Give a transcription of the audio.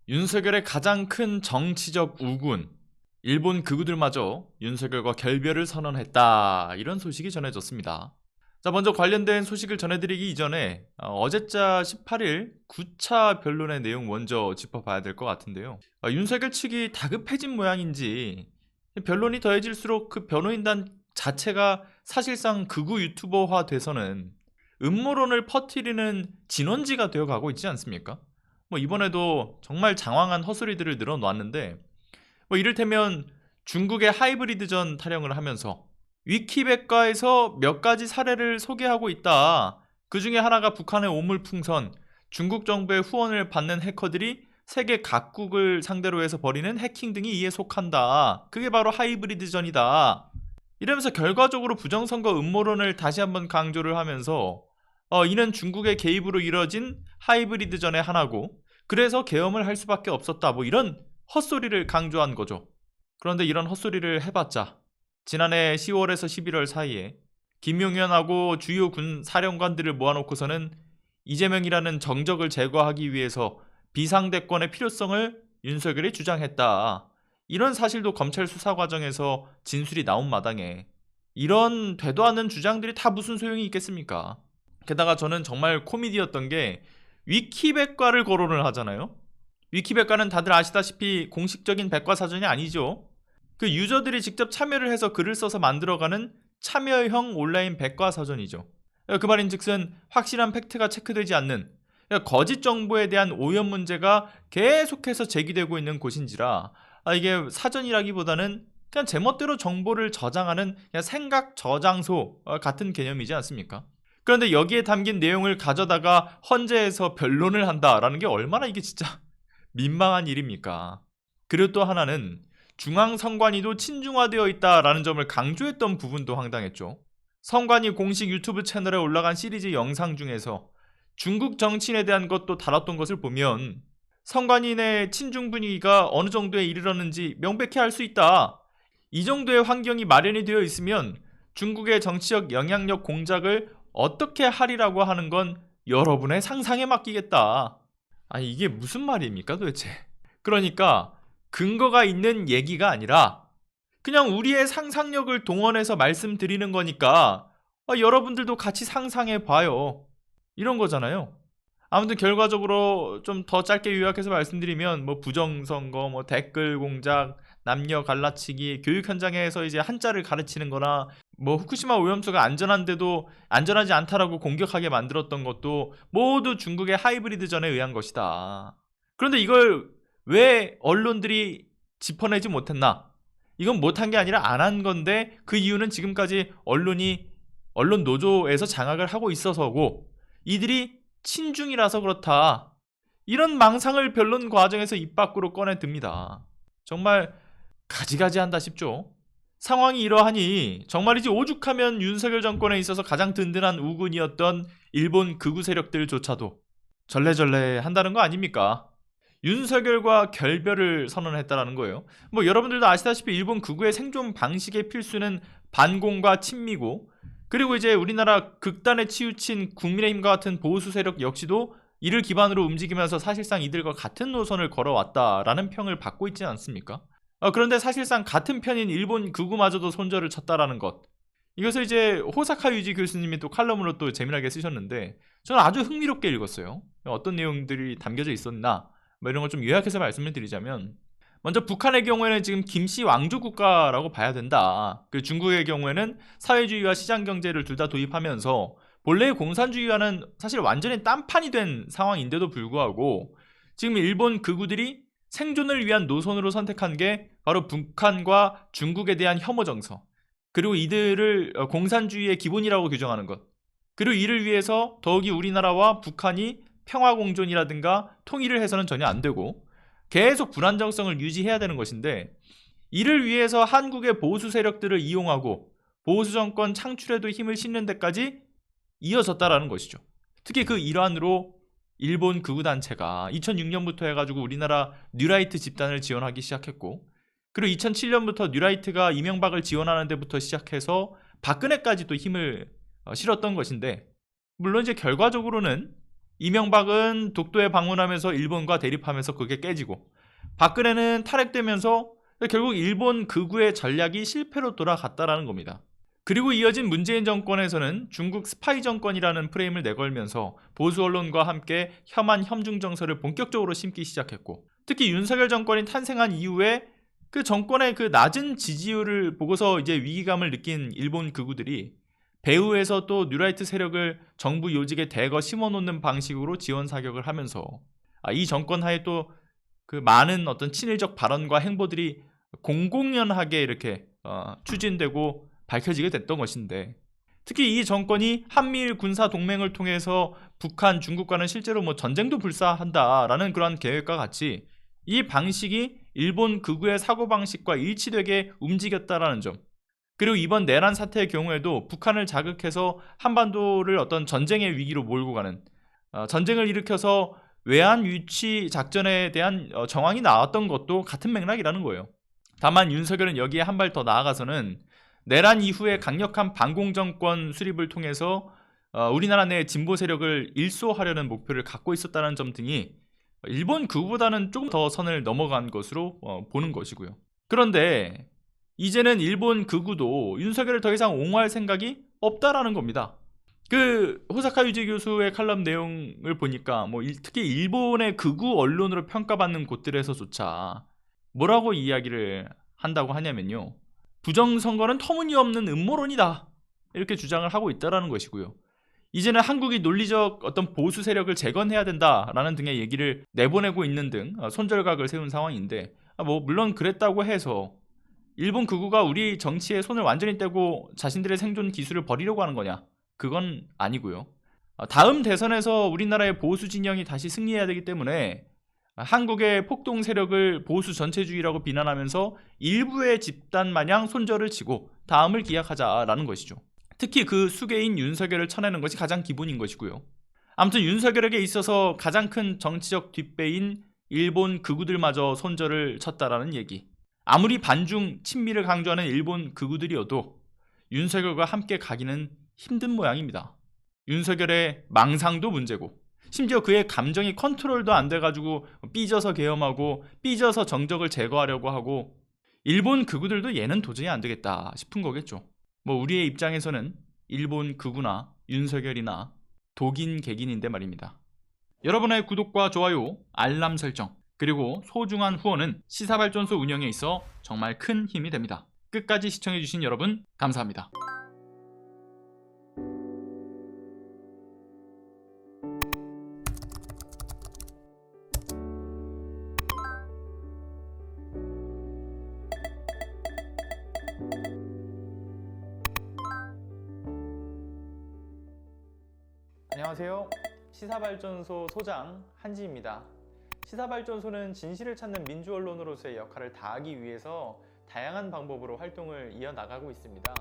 윤석열의 가장 큰 정치적 우군, 일본 극우들마저 윤석열과 결별을 선언했다, 이런 소식이 전해졌습니다. 자, 먼저 관련된 소식을 전해드리기 이전에 어제자 18일 9차 변론의 내용 먼저 짚어봐야 될 것 같은데요. 윤석열 측이 다급해진 모양인지 변론이 더해질수록 그 변호인단 자체가 사실상 극우 유튜버화 돼서는 음모론을 퍼뜨리는 진원지가 되어가고 있지 않습니까? 이번에도 정말 장황한 헛소리들을 늘어놨는데, 이를테면 중국의 하이브리드전 타령을 하면서 위키백과에서 몇 가지 사례를 소개하고 있다. 그 중에 하나가 북한의 오물풍선, 중국 정부의 후원을 받는 해커들이 세계 각국을 상대로 해서 벌이는 해킹 등이 이에 속한다. 그게 바로 하이브리드전이다. 이러면서 결과적으로 부정선거 음모론을 다시 한번 강조를 하면서 이는 중국의 개입으로 이뤄진 하이브리드전의 하나고, 그래서 계엄을 할 수밖에 없었다, 이런 헛소리를 강조한 거죠. 그런데 이런 헛소리를 해봤자 지난해 10월에서 11월 사이에 김용현하고 주요 군 사령관들을 모아놓고서는 이재명이라는 정적을 제거하기 위해서 비상대권의 필요성을 윤석열이 주장했다, 이런 사실도 검찰 수사 과정에서 진술이 나온 마당에 이런 되도 않는 주장들이 다 무슨 소용이 있겠습니까? 게다가 저는 정말 코미디였던 게 위키백과를 거론을 하잖아요. 위키백과는 다들 아시다시피 공식적인 백과사전이 아니죠. 그 유저들이 직접 참여를 해서 글을 써서 만들어가는 참여형 온라인 백과사전이죠. 그 말인즉슨 확실한 팩트가 체크되지 않는 거짓 정보에 대한 오염 문제가 계속해서 제기되고 있는 곳인지라 이게 사전이라기보다는 그냥 제멋대로 정보를 저장하는 그냥 생각 저장소 같은 개념이지 않습니까? 그런데 여기에 담긴 내용을 가져다가 헌재에서 변론을 한다라는 게 얼마나 이게 진짜 민망한 일입니까? 그리고 또 하나는 중앙선관위도 친중화되어 있다라는 점을 강조했던 부분도 황당했죠. 선관위 공식 유튜브 채널에 올라간 시리즈 영상 중에서 중국 정치인에 대한 것도 다뤘던 것을 보면 선관위의 친중 분위기가 어느 정도에 이르렀는지 명백히 알 수 있다. 이 정도의 환경이 마련이 되어 있으면 중국의 정치적 영향력 공작을 어떻게 하리라고 하는 건 여러분의 상상에 맡기겠다. 아니, 이게 무슨 말입니까 도대체? 그러니까 근거가 있는 얘기가 아니라 그냥 우리의 상상력을 동원해서 말씀드리는 거니까 여러분들도 같이 상상해 봐요, 이런 거잖아요. 아무튼 결과적으로 좀 더 짧게 요약해서 말씀드리면 부정선거, 댓글 공작, 남녀 갈라치기, 교육 현장에서 이제 한자를 가르치는 거나 후쿠시마 오염수가 안전한데도 안전하지 않다라고 공격하게 만들었던 것도 모두 중국의 하이브리드전에 의한 것이다. 그런데 이걸 왜 언론들이 짚어내지 못했나? 이건 못한 게 아니라 안 한 건데, 그 이유는 지금까지 언론 노조에서 장악을 하고 있어서고 이들이 친중이라서 그렇다, 이런 망상을 변론 과정에서 입 밖으로 꺼내듭니다. 정말 가지가지한다 싶죠. 상황이 이러하니 정말이지 오죽하면 윤석열 정권에 있어서 가장 든든한 우군이었던 일본 극우 세력들조차도 절레절레 한다는 거 아닙니까? 윤석열과 결별을 선언했다라는 거예요. 여러분들도 아시다시피 일본 극우의 생존 방식의 필수는 반공과 친미고, 그리고 이제 우리나라 극단에 치우친 국민의힘과 같은 보수 세력 역시도 이를 기반으로 움직이면서 사실상 이들과 같은 노선을 걸어왔다라는 평을 받고 있지 않습니까? 그런데 사실상 같은 편인 일본 극우마저도 손절을 쳤다라는 것, 이것을 이제 호사카 유지 교수님이 또 칼럼으로 또 재미나게 쓰셨는데 저는 아주 흥미롭게 읽었어요. 어떤 내용들이 담겨져 있었나, 이런 걸 좀 요약해서 말씀을 드리자면, 먼저 북한의 경우에는 지금 김씨 왕조 국가라고 봐야 된다. 그 중국의 경우에는 사회주의와 시장경제를 둘 다 도입하면서 본래의 공산주의와는 사실 완전히 딴판이 된 상황인데도 불구하고 지금 일본 극우들이 생존을 위한 노선으로 선택한 게 바로 북한과 중국에 대한 혐오 정서, 그리고 이들을 공산주의의 기본이라고 규정하는 것, 그리고 이를 위해서 더욱이 우리나라와 북한이 평화공존이라든가 통일을 해서는 전혀 안 되고 계속 불안정성을 유지해야 되는 것인데, 이를 위해서 한국의 보수 세력들을 이용하고 보수 정권 창출에도 힘을 싣는 데까지 이어졌다라는 것이죠. 특히 그 일환으로 일본 극우 단체가 2006년부터 해가지고 우리나라 뉴라이트 집단을 지원하기 시작했고, 그리고 2007년부터 뉴라이트가 이명박을 지원하는 데부터 시작해서 박근혜까지 또 힘을 실었던 것인데, 물론 이제 결과적으로는 이명박은 독도에 방문하면서 일본과 대립하면서 그게 깨지고, 박근혜는 탈핵되면서 결국 일본 극우의 전략이 실패로 돌아갔다라는 겁니다. 그리고 이어진 문재인 정권에서는 중국 스파이 정권이라는 프레임을 내걸면서 보수 언론과 함께 혐한 혐중 정서를 본격적으로 심기 시작했고, 특히 윤석열 정권이 탄생한 이후에 그 정권의 그 낮은 지지율을 보고서 이제 위기감을 느낀 일본 극우들이 배후에서 또 뉴라이트 세력을 정부 요직에 대거 심어놓는 방식으로 지원 사격을 하면서 이 정권 하에 또 그 많은 어떤 친일적 발언과 행보들이 공공연하게 이렇게 추진되고 밝혀지게 됐던 것인데, 특히 이 정권이 한미일 군사 동맹을 통해서 북한, 중국과는 실제로 뭐 전쟁도 불사한다라는 그런 계획과 같이 이 방식이 일본 극우의 사고방식과 일치되게 움직였다라는 점, 그리고 이번 내란 사태의 경우에도 북한을 자극해서 한반도를 어떤 전쟁의 위기로 몰고 가는, 전쟁을 일으켜서 외환 유치 작전에 대한 정황이 나왔던 것도 같은 맥락이라는 거예요. 다만 윤석열은 여기에 한 발 더 나아가서는 내란 이후에 강력한 반공정권 수립을 통해서 우리나라 내 진보 세력을 일소하려는 목표를 갖고 있었다는 점 등이 일본 그보다는 조금 더 선을 넘어간 것으로 보는 것이고요. 그런데 이제는 일본 극우도 윤석열을 더 이상 옹호할 생각이 없다라는 겁니다. 그 호사카 유지 교수의 칼럼 내용을 보니까 뭐 특히 일본의 극우 언론으로 평가받는 곳들에서조차 뭐라고 이야기를 한다고 하냐면요, 부정선거는 터무니없는 음모론이다, 이렇게 주장을 하고 있다라는 것이고요. 이제는 한국이 논리적 어떤 보수 세력을 재건해야 된다라는 등의 얘기를 내보내고 있는 등 손절각을 세운 상황인데, 뭐 물론 그랬다고 해서 일본 극우가 우리 정치에 손을 완전히 떼고 자신들의 생존 기술을 버리려고 하는 거냐? 그건 아니고요. 다음 대선에서 우리나라의 보수 진영이 다시 승리해야 되기 때문에 한국의 폭동 세력을 보수 전체주의라고 비난하면서 일부의 집단 마냥 손절을 치고 다음을 기약하자라는 것이죠. 특히 그 수괴인 윤석열을 쳐내는 것이 가장 기본인 것이고요. 아무튼 윤석열에게 있어서 가장 큰 정치적 뒷배인 일본 극우들마저 손절을 쳤다라는 얘기. 아무리 반중 친미를 강조하는 일본 극우들이어도 윤석열과 함께 가기는 힘든 모양입니다. 윤석열의 망상도 문제고, 심지어 그의 감정이 컨트롤도 안 돼가지고 삐져서 계엄하고 삐져서 정적을 제거하려고 하고, 일본 극우들도 얘는 도저히 안 되겠다 싶은 거겠죠. 뭐 우리의 입장에서는 일본 극우나 윤석열이나 독인 개긴인데 말입니다. 여러분의 구독과 좋아요, 알람 설정, 그리고 소중한 후원은 시사발전소 운영에 있어 정말 큰 힘이 됩니다. 끝까지 시청해주신 여러분 감사합니다. 안녕하세요. 시사발전소 소장 한지입니다. 시사발전소는 진실을 찾는 민주언론으로서의 역할을 다하기 위해서 다양한 방법으로 활동을 이어나가고 있습니다.